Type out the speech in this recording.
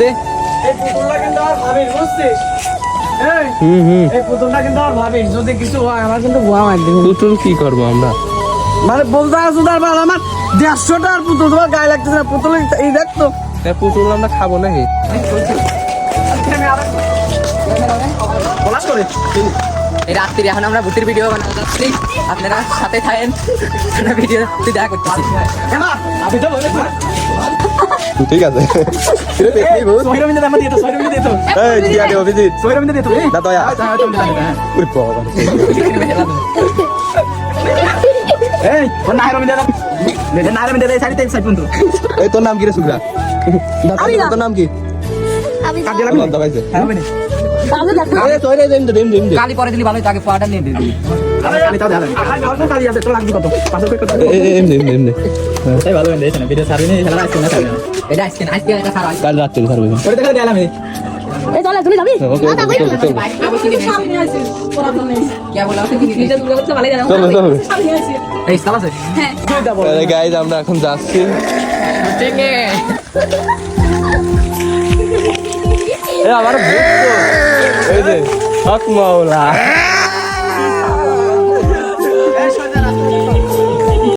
দে এই পুতুলটা কিন্তু আর ভাবিস বুঝছিস এই পুতুলটা কিন্তু আর ভাবিস যদি কিছু হয় আমার কিন্তু ভুয়া মার দিবি পুতুল কি করবো আমরা? মানে বলতে আসো তারপর আমার 150 টাকার পুতুল তোমার গায়ে লাগতেছে না পুতুল এই দেখতো পুতুল আমরা খাবো নাকি? পলাশ করে এই রাত্রি এখন আমরা ভূতের ভিডিও বানাতে যাচ্ছি, আপনারা সাথে থাকেন, ভিডিও দেখা করতেছি। আমি তো বলেছি ঠিক আছে সৈরমিনে দাম দিয়ে তো সৈরমিনে দিয়ে তো এই কি আরে অভিজিৎ সৈরমিনে দিয়ে তো না তো ওই বাবা এই কোন নাইরমিনে দাম নাইরমিনে দাম সাইড পর্যন্ত এই তোর নাম কি রে সুগরা? তোর নাম কি? কাজে লাগবে দবাইছে হ্যাঁ হবে না আরে তোর এই দেম দেম কালি পরে দিলি ভালো, তাকে পাটা নিয়ে দিবি। আমি তাও জানি আরে কালি আছে তো লাগবে কত 500 কত এম তাই ভালো হইছে না ভিডিও সারবি না খেলা আসছে না সারবি এটা আজকে আজকে এটা খারাপ। কাল রাত থেকে ছাড়বো ওরে দেখা দিলাম এই এই চল তুমি যাবি ওকে চল কে বলা হচ্ছে কি নিজে দুর্গা করতে ভালো জানো চলো চলো আমি আছি এই স্টাল আছে হ্যাঁ আরে গাইস আমরা এখন যাচ্ছি এ আমার ভূত তো এই যে হক মাওলা